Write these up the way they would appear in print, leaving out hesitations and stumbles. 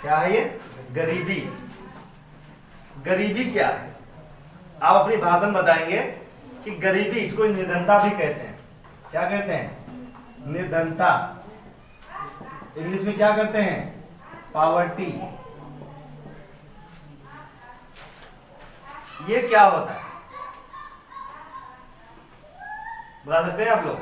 क्या है ये? गरीबी। गरीबी क्या है? आप अपनी भाषा में बताएंगे कि गरीबी, इसको निर्धनता भी कहते हैं। क्या कहते हैं? निर्धनता। इंग्लिश में क्या कहते हैं? पॉवर्टी। ये क्या होता है बता सकते हैं आप लोग?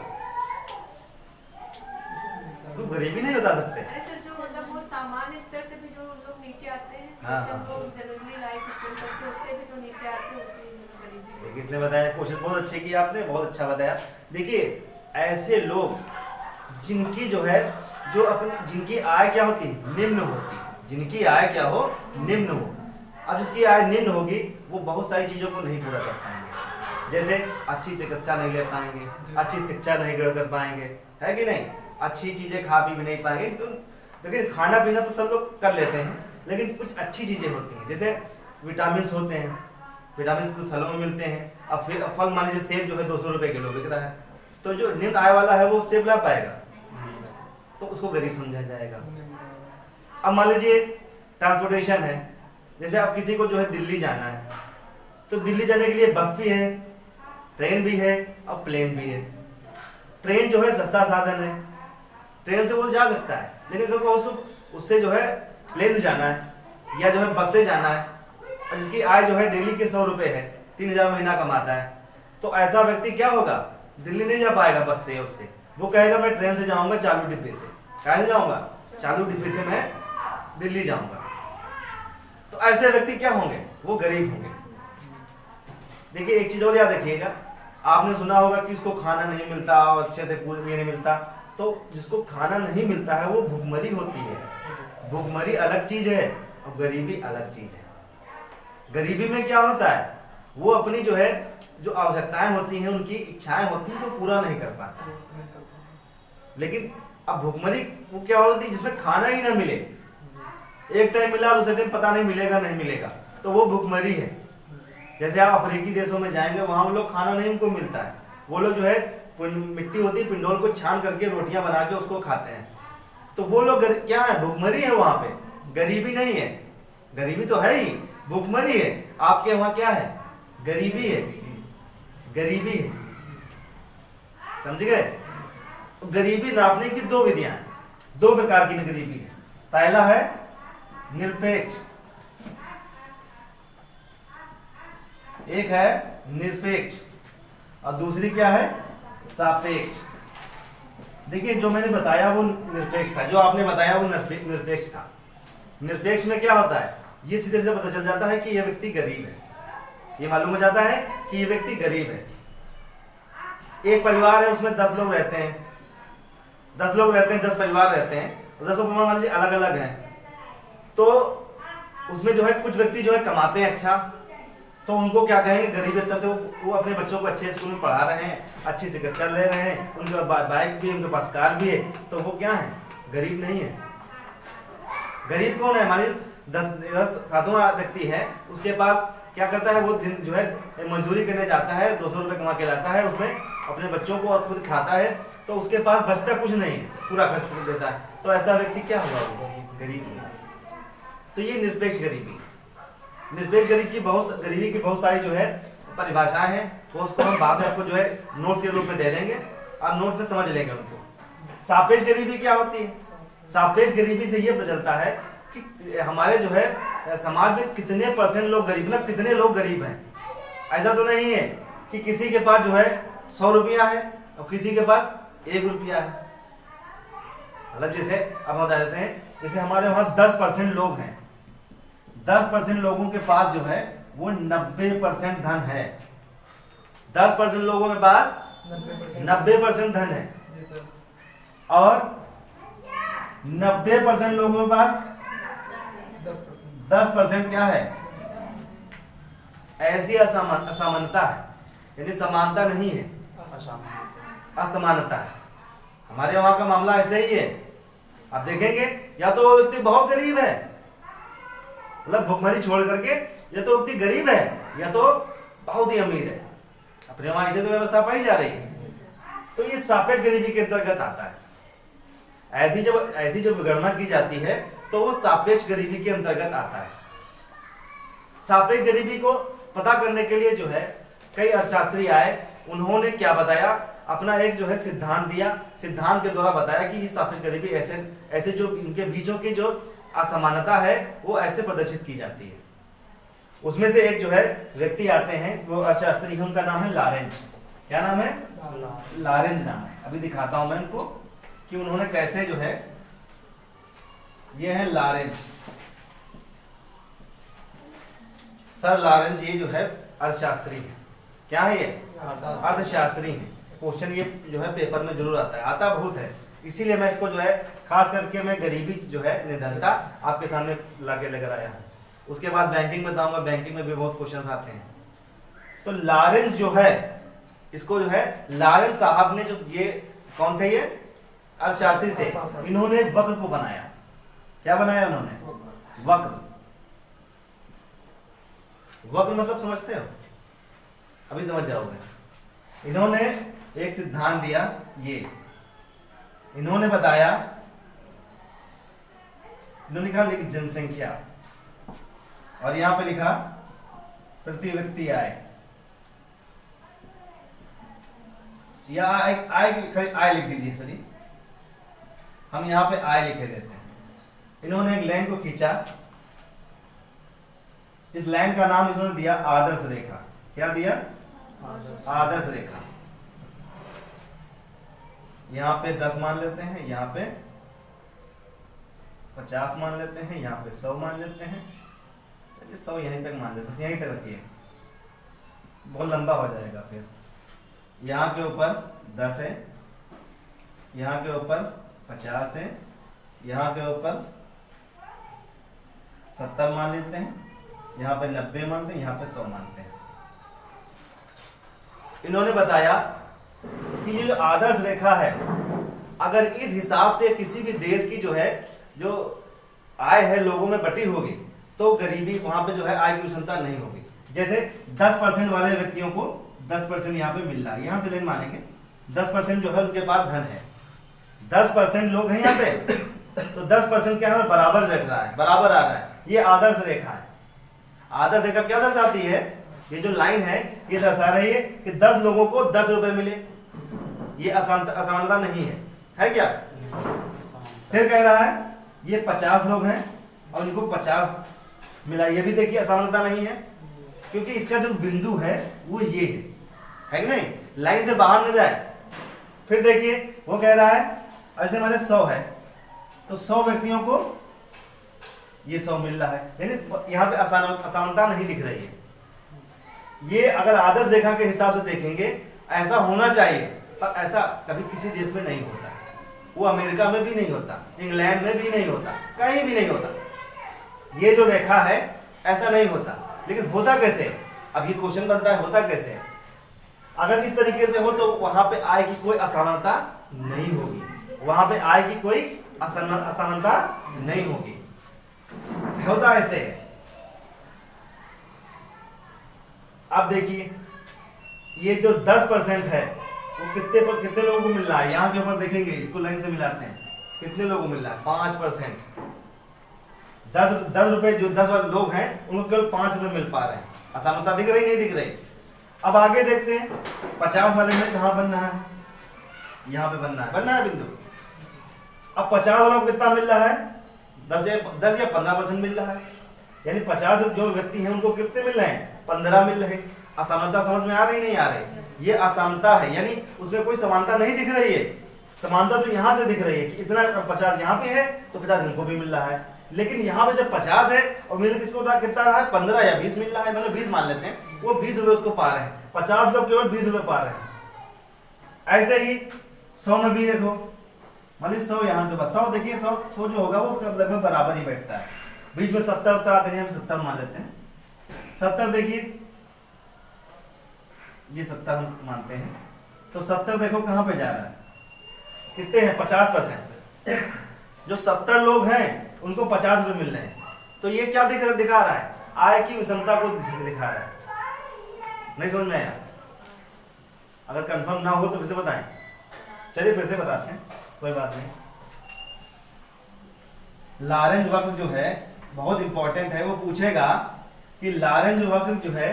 तो गरीबी नहीं बता सकते। अरे सर, जो मतलब वो सामान्य स्तर से भी जो लोग नीचे आते हैं, हाँ, जैसे हाँ। लोग जनरली लाइफ स्पेंड करते हैं, उससे भी तो नीचे आते हैं, उससे गरीबी। देखिए, इसने बताया, क्वेश्चन बहुत अच्छे किया आपने, बहुत अच्छा बताया। देखिए, ऐसे लोग जिनकी जो है, जो अपनी, जिनकी आय क्या होती है? निम्न होती है। जिनकी आय क्या हो? निम्न हो। अब जिसकी आय निम्न होगी वो बहुत सारी चीजों को नहीं पूरा कर पाएंगे। जैसे अच्छी चिकित्सा नहीं ले पाएंगे, अच्छी शिक्षा नहीं ग्रहण कर पाएंगे, है कि नहीं? अच्छी चीजें खा पी भी नहीं पाएंगे। तो देखिए, खाना पीना तो सब लोग कर लेते हैं, लेकिन कुछ अच्छी चीजें होती हैं, जैसे विटामिन होते हैं। विटामिन कुछ फलों में मिलते हैं। अब फिर फल मान लीजिए सेब जो है 200 रुपए किलो बिक रहा है, तो जो निम्न आय वाला है वो सेब ला पाएगा? तो उसको गरीब समझा जाएगा। अब मान लीजिए ट्रांसपोर्टेशन है, जैसे अब किसी को जो है दिल्ली जाना है, तो दिल्ली जाने के लिए बस भी है, ट्रेन भी है और प्लेन भी है। ट्रेन जो है सस्ता साधन है, ट्रेन से वो जा सकता है, लेकिन अगर उससे जो है प्लेन से जाना है या जो है बस से जाना है, और जिसकी आय जो है डेली के 100 रुपए है, 3000 महीना कमाता है, तो ऐसा व्यक्ति क्या होगा? दिल्ली नहीं जा पाएगा बस से, उससे वो कहेगा मैं ट्रेन से जाऊंगा चालू डिब्बे से। कैसे जाऊंगा? चालू डिब्बे से मैं दिल्ली जाऊंगा। तो ऐसे व्यक्ति क्या होंगे? वो गरीब होंगे। देखिए, एक चीज और याद रखिएगा, आपने सुना होगा कि उसको खाना नहीं मिलता और अच्छे से ये नहीं मिलता। तो जिसको खाना नहीं मिलता है वो भूखमरी होती है। भूखमरी अलग चीज है और गरीबी अलग चीज है। गरीबी में क्या होता है? वो अपनी जो है, जो आवश्यकताएं होती हैं, उनकी इच्छाएं होती हैं, वो पूरा नहीं कर पाता। लेकिन अब भूखमरी वो क्या होती है? जिसमें खाना ही ना मिले, एक टाइम मिला, दूसरे टाइम पता नहीं मिलेगा नहीं मिलेगा, तो वो भूखमरी है। जैसे आप अफ्रीकी देशों में जाएंगे, वहां वो लोग खाना नहीं उनको मिलता है। वो लोग जो है मिट्टी होती है, पिंडोल को छान करके रोटियां बना के उसको खाते हैं। तो वो लोग क्या है? भूखमरी है वहां पे, गरीबी नहीं है। गरीबी तो है ही, भूखमरी है। आपके वहां क्या है? गरीबी है। गरीबी है, समझ गए? गरीबी नापने की दो विधियां हैं, दो प्रकार की गरीबी है। पहला है निरपेक्ष, एक है निरपेक्ष और दूसरी क्या है? सापेक्ष। देखिए, जो मैंने बताया वो निरपेक्ष था, जो आपने बताया वो निरपेक्ष था। निरपेक्ष में क्या होता है? ये सीधे सीधे पता चल जाता है कि यह व्यक्ति गरीब है। ये मालूम हो जाता है कि ये व्यक्ति गरीब है। एक परिवार है, उसमें 10 लोग रहते हैं, 10 लोग रहते हैं, 10 परिवार रहते हैं, 10 परिवार मान लीजिए अलग अलग हैं। तो उसमें जो है कुछ व्यक्ति जो है कमाते हैं अच्छा, तो उनको क्या कहेंगे? गरीब स्तर से वो अपने बच्चों को अच्छे स्कूल में पढ़ा रहे हैं, अच्छी शिक्षा ले रहे हैं, उनके बाइक भी है, उनके पास कार भी है, तो वो क्या है? गरीब नहीं है। गरीब कौन है? मान लीजिए 10 साधुवां व्यक्ति है, उसके पास क्या करता है? वो दिन जो है मजदूरी करने जाता है, 200 रुपए कमा के लाता है, उसमें अपने बच्चों को और खुद खाता है, तो उसके पास बचता कुछ नहीं है, पूरा खर्च कर देता है। तो ऐसा व्यक्ति क्या होगा? गरीब होगा। तो ये निरपेक्ष गरीबी। निरपेक्ष गरीबी की बहुत सारी जो है परिभाषाएं हैं, वो उसको हम बाद में आपको जो है नोट के रूप में दे देंगे, आप नोट में समझ लेंगे उनको। सापेक्ष गरीबी क्या होती है? सापेक्ष गरीबी से ये पता चलता है कि हमारे जो है समाज में कितने परसेंट लोग गरीब, मतलब कितने लोग गरीब हैं। ऐसा तो नहीं है कि किसी के पास जो है 100 रुपया है और किसी के पास 1 रुपया है। मतलब जैसे अब हम बता देते हैं, जैसे हमारे वहां 10% लोग हैं, 10% लोगों के पास जो है वो 90% धन है। 10% लोगों के पास 90% धन है और 90% लोगों के पास 10% क्या है? ऐसी असमानता है, यानी समानता नहीं है, असमानता है। हमारे वहां का मामला ऐसे ही है। आप देखेंगे, या तो वो व्यक्ति बहुत गरीब है, मतलब भुखमरी छोड़ करके, या तो व्यक्ति गरीब है या तो बहुत ही अमीर है। अपने वहां ऐसे तो व्यवस्था पाई जा रही है। तो ये सापेक्ष गरीबी के अंतर्गत आता है। ऐसी जब गणना की जाती है तो वो सापेक्ष गरीबी के अंतर्गत आता है। सापेक्ष गरीबी को पता करने के लिए जो है कई अर्थशास्त्री आए, उन्होंने क्या बताया, अपना एक जो है सिद्धांत दिया, सिद्धांत के द्वारा बताया कि इस सापेक्ष गरीबी ऐसे जो इनके बीचों की जो असमानता है वो ऐसे प्रदर्शित की जाती है। उसमें से एक जो है व्यक्ति आते हैं, वो अर्थशास्त्री है, उनका नाम है लॉरेंज। क्या नाम है? लॉरेंज नाम है। अभी दिखाता हूं मैं इनको कि उन्होंने कैसे जो है, ये है लॉरेंज, सर लॉरेंज, ये जो है अर्थशास्त्री है। क्या है ये? अर्थशास्त्री है। क्वेश्चन ये जो है पेपर में जरूर आता है, आता बहुत है, इसीलिए मैं इसको जो है खास करके मैं गरीबी जो है निर्धनता आपके सामने लाके लेकर आया हूं। उसके बाद बैंकिंग बताऊंगा, बैंकिंग में भी बहुत क्वेश्चन आते हैं। तो लॉरेंज जो है, इसको जो है लॉरेंज साहब ने, जो ये कौन थे, ये अर्थशास्त्री थे, इन्होंने वक्र को बनाया। क्या बनाया उन्होंने? वक्र। वक्र मतलब समझते हो? अभी समझ जाओगे। इन्होंने एक सिद्धांत दिया, ये इन्होंने बताया, इन्होंने लिखा जनसंख्या और यहां पे लिखा प्रति व्यक्ति आय, या आय लिख दीजिए, सॉरी, हम यहां पे आय लिखे देते हैं। इन्होंने एक लाइन को खींचा, इस लाइन का नाम इन्होंने दिया आदर्श रेखा। क्या दिया? आदर्श रेखा। यहां पे 10 मान लेते हैं, यहां पे 50 मान लेते हैं, यहां पे 100 मान लेते हैं। चलिए 100 यहीं तक मान लेते हैं, यहीं तक रखिए, बहुत लंबा हो जाएगा फिर। यहाँ के ऊपर 10 है, यहाँ के ऊपर 50 है, यहाँ के ऊपर 70 मान लेते हैं, यहाँ पे 90 मानते हैं, यहाँ पे 100 मानते हैं। इन्होंने बताया कि ये जो आदर्श रेखा है, अगर इस हिसाब से किसी भी देश की जो है जो आय है लोगों में बटी होगी तो गरीबी वहां पे जो है आय की विषमता नहीं होगी। जैसे 10% वाले व्यक्तियों को 10% यहाँ पे मिल रहा है, यहाँ से लेन मानेंगे 10% जो है उनके पास धन है, 10% लोग हैं यहाँ पे, तो 10% क्या है, बराबर बैठ रहा है, बराबर आ रहा है। ये आदर्श रेखा है। आदर्श रेखा क्या दर्शाती है? ये जो लाइन है ये दर्शा रही है कि 10 लोगों को 10 रुपए मिले, ये असमानता नहीं है क्या? फिर कह रहा है ये 50 लोग हैं और इनको 50 मिला, ये भी देखिए असमानता नहीं है, क्योंकि इसका जो बिंदु है वो ये है कि नहीं, लाइन से बाहर न जाए। फिर देखिए वो कह रहा है ऐसे मैंने 100 है तो 100 व्यक्तियों को ये 100 मिल रहा है, यानी यहाँ पे असमानता नहीं दिख रही है। ये अगर आदर्श रेखा के हिसाब से देखेंगे ऐसा होना चाहिए, पर ऐसा कभी किसी देश में नहीं होता, वो अमेरिका में भी नहीं होता, इंग्लैंड में भी नहीं होता, कहीं भी नहीं होता। ये जो रेखा है ऐसा नहीं होता, लेकिन होता कैसे? अब ये क्वेश्चन बनता है, होता कैसे? अगर इस तरीके से हो तो वहां पे आय की कोई असमानता नहीं होगी, वहां पे आय की कोई असमानता नहीं होगी, होता ऐसे है। अब देखिए ये जो 10% है वो कितने लोगों को मिल रहा है? यहाँ के ऊपर देखेंगे, इसको लाइन से मिलाते हैं, कितने लोगों को मिल रहा है? 5%। 10 रुपए जो 10 वाले लोग हैं उनको केवल 5 रुपए मिल पा रहे हैं। असमानता दिख रही नहीं दिख रही? अब आगे देखते हैं 50 वाले में कहाँ बनना है, यहाँ पे बनना है बिंदु। अब 50 वालों को कितना मिल रहा है? 10 या 15% मिल रहा है, यानी 50 जो व्यक्ति हैं उनको कितने मिल रहे हैं? 15 मिल रहे। असमानता समझ में आ रही नहीं आ रही? ये असमानता है, यानी उसमें कोई समानता नहीं दिख रही है। समानता तो यहाँ से दिख रही है कि इतना 50 यहाँ पे है तो 50 इनको भी मिल रहा है, लेकिन यहाँ पे जब 50 है और मिल किसको कितना रहा है? 15 या 20 मिल रहा है, मतलब 20 मान लेते हैं, वो 20 रुपए उसको पा रहे हैं, 50 लोग केवल 20 रुपए पा रहे हैं। ऐसे ही 100 में भी देखो, मान लीजिए 100 यहाँ पे बस 100, देखिए 100 जो होगा वो लगभग बराबर ही बैठता है। बीच में 70 उत्तर आते हैं, हम 70 मान लेते हैं। 70 देखिए, ये 70 हम मानते हैं, तो 70 देखो कहाँ पे जा रहा है? कितने हैं? 50%। जो 70 लोग हैं उनको 50 रुपए मिल रहे हैं, तो ये क्या दिखा रहा है? आय की विषमता को दिखा रहा है। नहीं समझ में आया? अगर कंफर्म ना हो तो फिर से बताएं। चलिए फिर से बताते हैं, कोई बात नहीं। लॉरेंज वक्र जो है बहुत इंपॉर्टेंट है। वो पूछेगा कि लॉरेंज वक्र जो है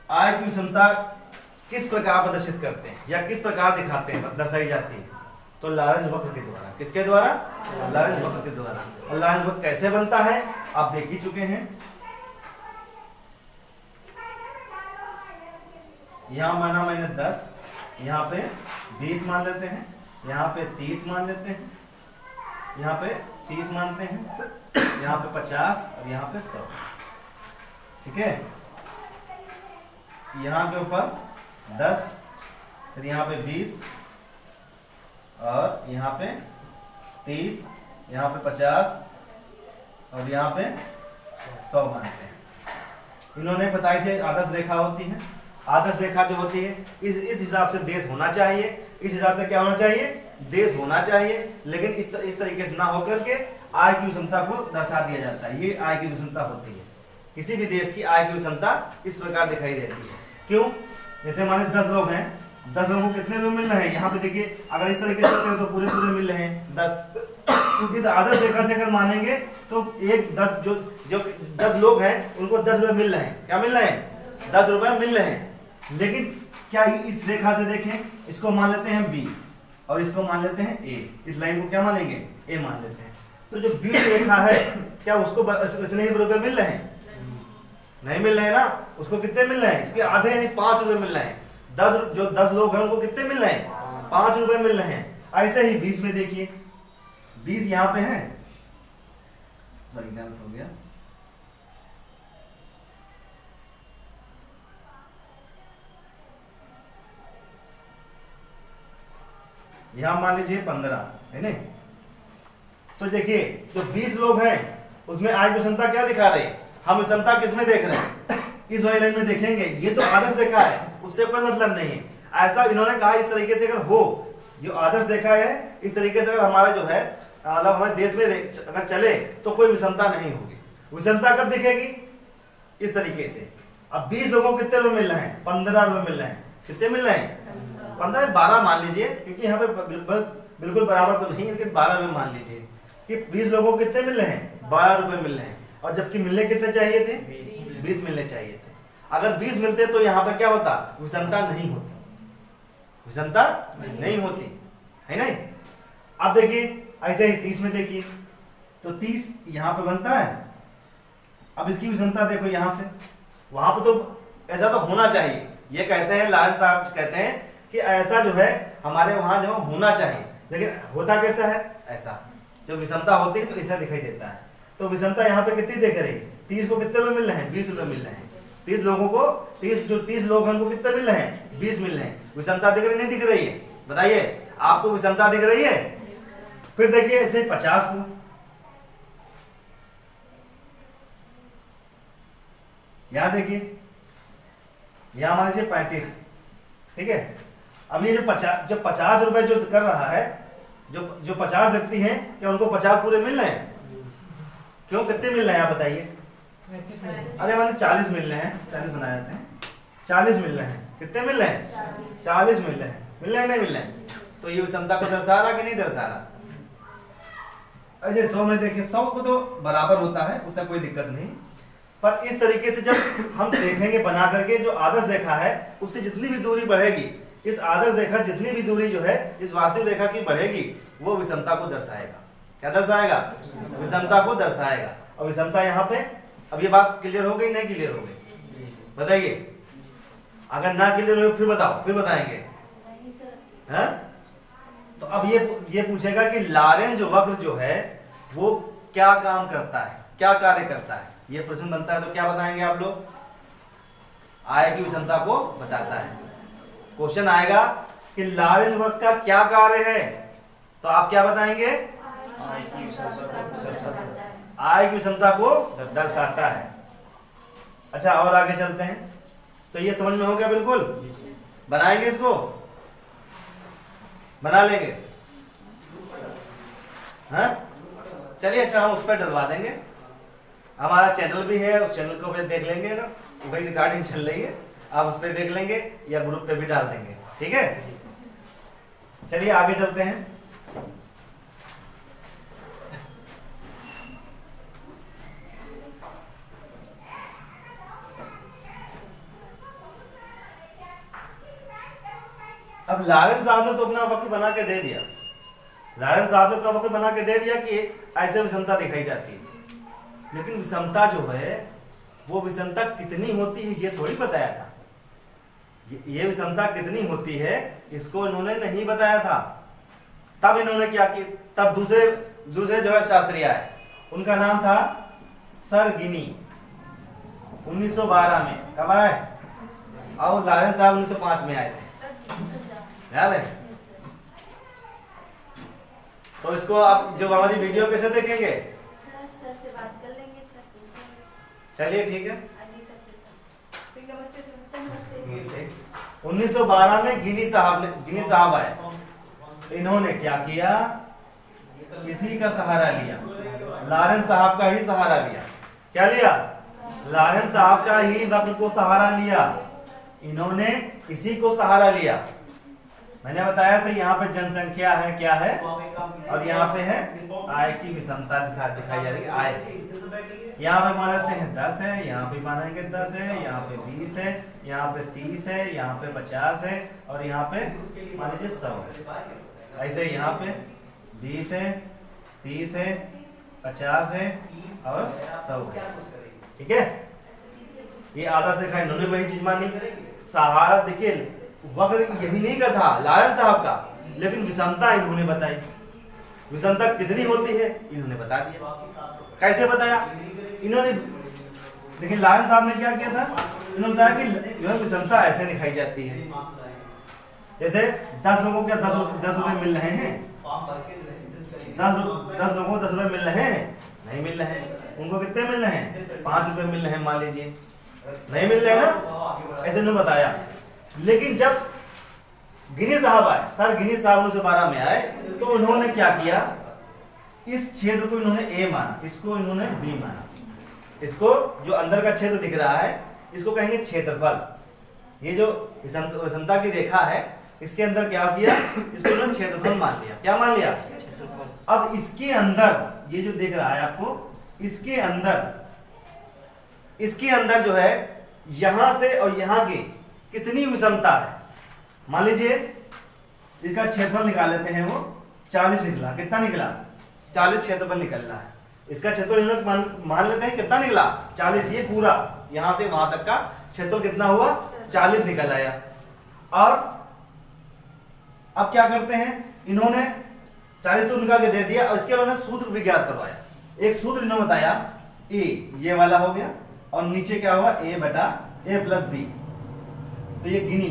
आय की क्षमता किस प्रकार प्रदर्शित करते हैं या किस प्रकार दिखाते हैं, दर्शाई जाती है। तो लॉरेंज वक्र के द्वारा। किसके द्वारा? लॉरेंज वक्र के द्वारा। और लॉरेंज वक्र कैसे बनता है आप देख ही चुके हैं। यहां माना मैंने 10, यहाँ पे 20 मान लेते हैं, यहाँ पे 30 मान लेते हैं, यहाँ पे 30 मानते हैं, यहाँ पे 50 और यहाँ पे 100। ठीक है, यहाँ के ऊपर 10, फिर यहाँ पे 20 और यहाँ पे 30, यहाँ पे 50 और यहाँ पे 100 मानते हैं। इन्होंने बताई थी आदर्श रेखा होती है। आदर्श रेखा जो होती है इस हिसाब से देश होना चाहिए। इस हिसाब से क्या होना चाहिए? देश होना चाहिए। लेकिन इस तरीके से ना होकर के आय की क्षमता को दर्शा दिया जाता है। ये आय की क्षमता होती है। किसी भी देश की आय की क्षमता इस प्रकार दिखाई देती है। क्यों? जैसे हमारे 10 लोग हैं, 10 लोगों को कितने रुपए मिल रहे हैं? यहाँ पे देखिए, अगर इस तरीके से करें तो पूरे पूरे मिल रहे हैं 10। क्योंकि इस आदर्श रेखा से अगर मानेंगे तो एक 10 जो 10 लोग हैं उनको 10 रुपए मिल रहे हैं। क्या मिल रहे हैं? 10 रुपए मिल रहे हैं। लेकिन क्या इस रेखा से देखें, इसको मान लेते हैं बी और इसको मान लेते हैं ए। इस लाइन को क्या मानेंगे? ए मान लेते हैं। तो जो बी रेखा है क्या उसको इतने ही रुपए मिल रहे हैं? नहीं मिल रहे हैं ना। उसको कितने मिल रहे हैं? इसके आधे यानी 5 रुपए मिल रहे हैं। 10 लोग हैं उनको कितने मिल रहे हैं? 5 रुपए मिल रहे हैं। ऐसे ही 20 में देखिए, 20 यहाँ पे है, सॉरी गलत हो गया, यहां मान लीजिए 15 है ना। तो देखिए जो 20 लोग हैं उसमें आय की क्षमता क्या दिखा रही है? हम क्षमता किसमें देख रहे हैं? इस वाली लाइन में देखेंगे। ये तो आदर्श रेखा है, उससे कोई मतलब नहीं है। ऐसा इन्होंने कहा इस तरीके से अगर हो, जो आदर्श रेखा है इस तरीके से अगर हमारा जो है मतलब हमारे देश में अगर चले तो कोई विषमता नहीं होगी। विषमता कब दिखेगी? इस तरीके से। अब 20 लोगों को कितने रुपए मिल रहे हैं? 15 रुपए मिल रहे हैं। कितने मिल रहे हैं? 15 12 मान लीजिए, क्योंकि यहाँ पे बिल्कुल बराबर तो नहीं, लेकिन 12 में मान लीजिए कि 20 लोगों को कितने मिल रहे हैं? 12 रुपए मिल रहे हैं। और जबकि मिलने कितने चाहिए थे? 20 मिलने चाहिए थे। अगर 20 मिलते तो यहाँ पर क्या होता? विषमता नहीं होती। विषमता नहीं होती है नहीं। अब देखिए ऐसे ही 30 में देखिए, तो 30 यहाँ पे बनता है। अब इसकी विषमता देखो, यहाँ से वहां पे तो ऐसा तो होना चाहिए। ये कहते हैं लाल साहब कहते हैं कि ऐसा जो है हमारे वहां जो होना चाहिए, लेकिन होता कैसा है? ऐसा जो विषमता होती है तो ऐसा दिखाई देता है। तो विषमता यहाँ पे कितनी दिख रही है? 30 को कितने रुपए मिल रहे हैं? 20 रुपए मिल रहे हैं। 30 लोगों को 30 लोग हैं उनको कितने मिल रहे हैं? 20 मिल रहे हैं। विषमता दिख रही नहीं दिख रही है? बताइए, आपको विषमता दिख रही है? फिर देखिए ऐसे 50 को, यहां देखिए, यहां मान लीजिए 35। ठीक है, अब ये जो 50 रुपए जो कर रहा है, जो 50 व्यक्ति हैं, क्या उनको 50 पूरे मिल रहे हैं? क्यों? कितने मिल रहे हैं आप बताइए? अरे मैंने 40 मिल रहे हैं, 40 बनाए थे, 40 मिल रहे हैं। कितने मिल रहे हैं? 40 मिल रहे हैं। मिल रहे हैं नहीं मिल रहे हैं? तो ये विषमता को दर्शा रहा कि नहीं दर्शा रहा? ऐसे 100 में देखिए, 100 को तो बराबर होता है, उससे कोई दिक्कत नहीं। पर इस तरीके से जब हम देखेंगे बना करके, जो आदर्श रेखा है उससे जितनी भी दूरी बढ़ेगी, इस आदर्श रेखा जितनी भी दूरी जो है इस वास्तविक रेखा की बढ़ेगी, वो विषमता को दर्शाएगा। क्या दर्शाएगा? विषमता को दर्शाएगा। और विषमता यहाँ पे, अब ये बात क्लियर हो गई नहीं क्लियर हो गई? बताइए, अगर ना क्लियर हो फिर बताओ, फिर बताएंगे। हैं? तो अब ये पूछेगा कि लॉरेंज वक्र जो है वो क्या काम करता है, क्या कार्य करता है। ये प्रश्न बनता है तो क्या बताएंगे आप लोग? आय की विषमता को बताता है। क्वेश्चन आएगा कि लॉरेंज वक्र का क्या कार्य है, तो आप क्या बताएंगे? आय की विषमता को दर्शाता है। अच्छा, और आगे चलते हैं। तो ये समझ में हो गया? बिल्कुल बनाएंगे, इसको बना लेंगे। हाँ चलिए, अच्छा हम उस पर डलवा देंगे। हमारा चैनल भी है, उस चैनल को भी देख लेंगे। अगर भाई रिकॉर्डिंग चल रही है, आप उस पर देख लेंगे या ग्रुप पे भी डाल देंगे। ठीक है, चलिए आगे चलते हैं। अब लॉरेंस साहब ने तो अपना वक्र बना के दे दिया, लॉरेंस साहब ने अपना वक्र बना के दे दिया कि ऐसे विषमता दिखाई जाती है, लेकिन विषमता जो है वो विषमता कितनी होती है ये थोड़ी बताया था। ये विषमता कितनी होती है इसको इन्होंने नहीं बताया था। तब इन्होंने क्या किया, तब दूसरे जो है शास्त्री आए, उनका नाम था सर गिनी, 1912 में। कब आए? और लॉरेंस साहब 1905 में आए थे, याद है? तो इसको आप जो हमारी वीडियो कैसे देखेंगे? सर से बात कर लेंगे, सर पूछेंगे। चलिए ठीक है। अभी सर से फिर नमस्ते सर। सर नमस्ते। 1912 में गिनी साहब आए। इन्होंने क्या किया? इसी का सहारा लिया, लॉरेंस साहब का ही सहारा लिया। क्या लिया? लॉरेंस साहब का ही वक्र को सहारा लिया, इन्होंने इसी को सहारा लिया। मैंने बताया था यहाँ पे जनसंख्या है, क्या है, और यहाँ पे है आय की विषमता दिखाई जा रही है। आय यहाँ पे मान लेते हैं 10 है, यहाँ पे मानेंगे 10 है, यहाँ पे 20 है, यहाँ पे 30 है, यहाँ पे 50 है, और यहाँ पे मान लीजिए 100 है। ऐसे यहाँ पे 20 है, 30 है, 50 है और 100 है। ठीक है, ये आधा से खा इन्होंने वही चीज मानी। सहारा देखिए वक्र यही नहीं का था लॉरेंस साहब का, लेकिन विषमता इन्होंने बताई। विषमता कितनी होती है इन्होंने बता दिया। कैसे बताया इन्होंने? देखिए लॉरेंस साहब ने क्या किया था, इन्होंने बताया कि जो है विषमता ऐसे दिखाई जाती है। जैसे 10 लोगों को 10 रुपए मिल रहे हैं, 10 लोगों को 10 रुपए मिल रहे हैं, नहीं मिल रहे हैं। उनको कितने मिल रहे हैं? 5 रुपए मिल रहे हैं, मान लीजिए, नहीं मिल रहे हैं ना, ऐसे उन्होंने बताया। लेकिन जब गिनी साहब आए, सर गिनी साहब 1912 में आए, तो उन्होंने क्या किया, इस क्षेत्र को इन्होंने ए माना, इसको इन्होंने बी माना। इसको जो अंदर का क्षेत्र दिख रहा है इसको कहेंगे क्षेत्रफल। ये जो विषमता की रेखा है इसके अंदर क्या किया, इसको इन्होंने क्षेत्रफल मान लिया। क्या मान लिया? अब इसके अंदर ये जो दिख रहा है आपको, इसके अंदर जो है यहां से और यहां की कितनी विषमता है, मान लीजिए इसका क्षेत्रफल निकाल लेते हैं, वो 40 निकला। कितना निकला? 40 क्षेत्रफल निकल रहा है। इसका क्षेत्रफल मान लेते हैं कितना निकला? 40। ये पूरा यहां से वहां तक का क्षेत्रफल कितना हुआ? 40 निकल आया। और अब क्या करते हैं, इन्होंने 40 तो निकाल के दे दिया, और इसके उन्होंने सूत्र भी ज्ञात करवाया। एक सूत्र इन्होंने बताया, ए ये वाला हो गया, और नीचे क्या हुआ? a बटा a प्लस बी। तो ये गिनी,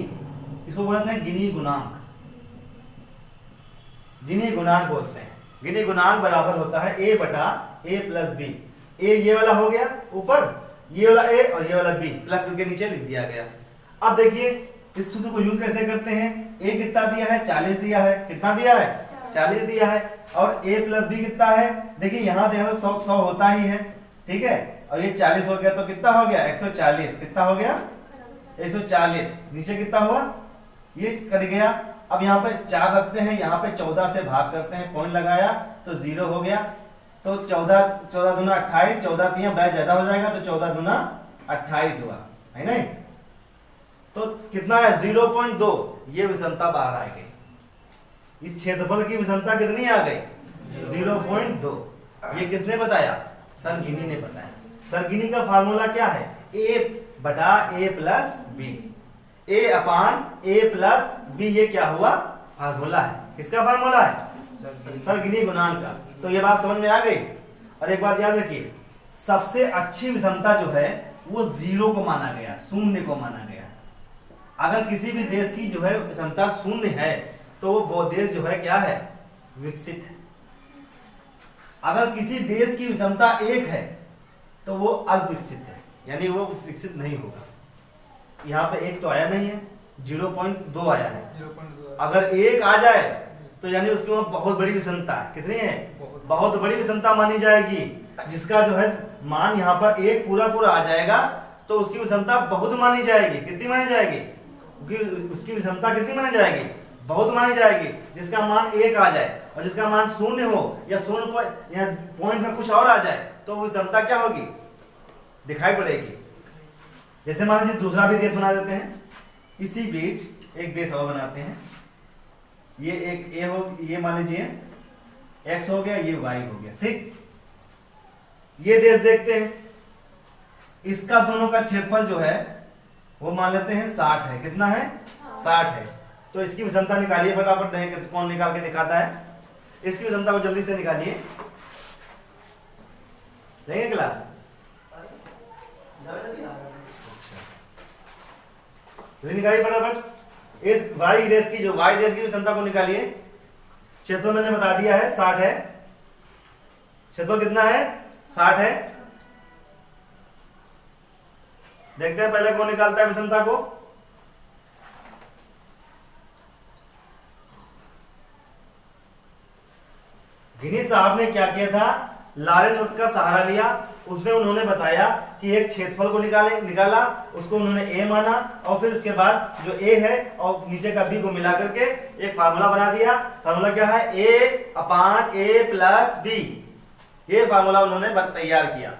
इसको बोलते हैं गिनी गुणांक। गिनी गुणांक बोलते हैं। गिनी गुणांक बराबर होता है a बटा a प्लस बी। a ये वाला हो गया ऊपर, ये वाला a और ये वाला b, प्लस करके नीचे लिख दिया गया। अब देखिए इस सूत्र को यूज कैसे करते हैं। a कितना दिया है? 40 दिया है। कितना दिया है? 40 दिया है। और a प्लस बी कितना है? देखिए यहाँ तो 100 होता ही है, ठीक है, और ये 40 हो गया, तो कितना हो गया? 140। कितना हो गया? 140। नीचे कितना हुआ? ये कट गया। अब यहाँ पे 4 रखते हैं, यहाँ पे 14 से भाग करते हैं, पॉइंट लगाया तो 0 हो गया। तो 14 दूना 28, 14 3 बैच ज्यादा हो जाएगा, तो 14 दूना 28 हुआ, है नहीं? तो कितना है? 0.2। ये विषमता बाहर आ गई। इस क्षेत्रफल की विषमता कितनी आ गई? 0.2। ये किसने बताया? सर गिनी ने बताया। सर गिनी का फार्मूला क्या है? a बटा a प्लस बी। a अपान a प्लस बी, ये क्या हुआ? फार्मूला है। किसका फार्मूला है? सर गिनी गुणांक का। तो ये बात समझ में आ गई। और एक बात याद रखिए, सबसे अच्छी विषमता जो है वो 0 को माना गया, शून्य को माना गया। अगर किसी भी देश की जो है विषमता 0 है तो वो देश जो है क्या है? विकसित है। अगर किसी देश की विषमता 1 है तो वो अल्पविकसित है, यानी वो विकसित नहीं होगा। यहाँ पे 1 तो आया नहीं है, 0.2 आया है। अगर 1 आ जाए तो यानी उसके वहां बहुत बड़ी विषमता है। कितनी है? बहुत बड़ी विषमता मानी जाएगी। जिसका जो है मान यहाँ पर 1 पूरा आ जाएगा तो उसकी विषमता बहुत मानी जाएगी। कितनी मानी जाएगी? उसकी विषमता कितनी मानी जाएगी? बहुत मानी जाएगी। जिसका मान 1 आ जाए और जिसका मान 0 हो या 0 पॉइंट में कुछ और आ जाए तो वो विषमता क्या होगी? दिखाई पड़ेगी। जैसे मान लीजिए दूसरा भी देश बना देते हैं, इसी बीच एक देश और बनाते हैं, ये एक ए हो, ये मान लीजिए x हो गया, ये y हो गया, ठीक। ये देश देखते हैं, इसका दोनों का क्षेत्रफल जो है वो मान लेते हैं 60 है। कितना है? 60 है। तो इसकी विषमता निकालिए फटाफट, नहीं कि कौन निकाल के दिखाता है। इसकी विषमता को जल्दी से निकालिए, लेंगे क्लास? निकालिए फटाफट। इस y देश की, जो y देश की विषमता को निकालिए। क्षेत्रफल मैंने बता दिया है 60 है। क्षेत्रफल कितना है? 60 है। देखते हैं पहले कौन निकालता है विषमता को। गिनी साहब ने क्या किया था, लॉरेंट वृत्त का सहारा लिया। उसमें उन्होंने बताया कि एक क्षेत्रफल को निकाला, उसको उन्होंने ए माना, और फिर उसके बाद जो ए है और नीचे का बी को मिला करके एक फार्मूला बना दिया। फार्मूला क्या है? ए अपान ए प्लस बी। ये फार्मूला उन्होंने तैयार किया।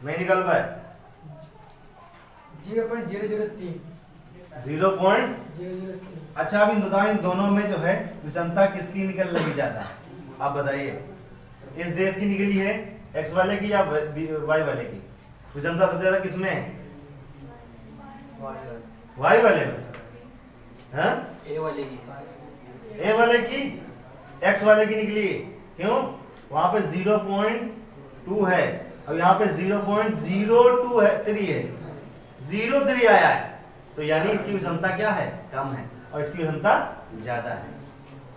नहीं निकल पाए? 0.003 0.003। अच्छा, अभी बताओ इन दोनों में जो है विषमता किसकी निकल लगी ज्यादा? आप बताइए। इस देश की निकली है एक्स वाले की या वाई वाले की? विषमता सबसे ज्यादा किसमें है? वाई वाले में। हाँ? ए वाले की, ए वाले की एक्स वाले की निकली। क्यों? वहां पे 0.2 है और यहाँ पे 0.02 है, 3 है, 0.3 आया है। तो यानी इसकी विषमता क्या है? कम है, और इसकी विषमता ज्यादा है।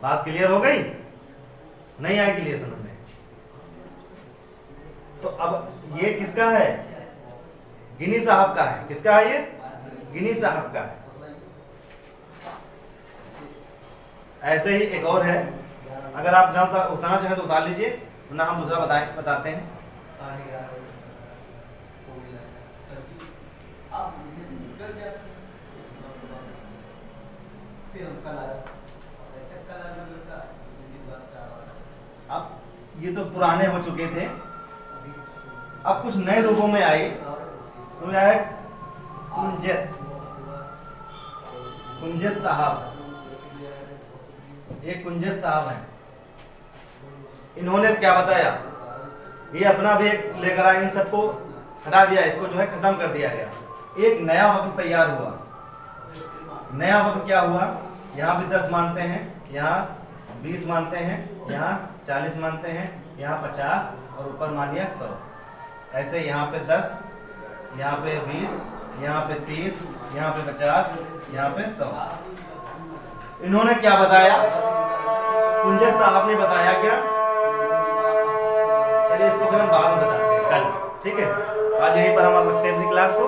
बात क्लियर हो गई? नहीं आई क्लियर समझ में? तो अब ये किसका है? गिनी साहब का है। किसका है ये? गिनी साहब का है। ऐसे ही एक और है, अगर आप ना उतारना चाहे तो उतार लीजिए, वरना हम दूसरा बताते हैं। अब ये तो पुराने हो चुके थे, अब कुछ नए रूपों में आए। तो है कुंजत साहब। ये कुंजत साहब हैं। इन्होंने क्या बताया, ये अपना भी एक लेकर आए, इन सबको हटा दिया, इसको जो है खत्म कर दिया गया। एक नया वक्र तैयार हुआ। नया वक्र क्या हुआ? यहाँ भी 10 मानते हैं, यहाँ 20 मानते हैं, यहाँ 40 मानते हैं, यहाँ 50 और ऊपर मानिए 100। ऐसे यहाँ पे 10, यहाँ पे 20, यहाँ पे 30, यहाँ पे 50, यहाँ पे 100। इन्होंने क्या बताया? कुंजत साहब ने बताया क्या? चलिए इसको फिर हम बाद में बताते हैं कल, ठीक है? आज यहीं पर हम रखते हैं अपनी क्लास को।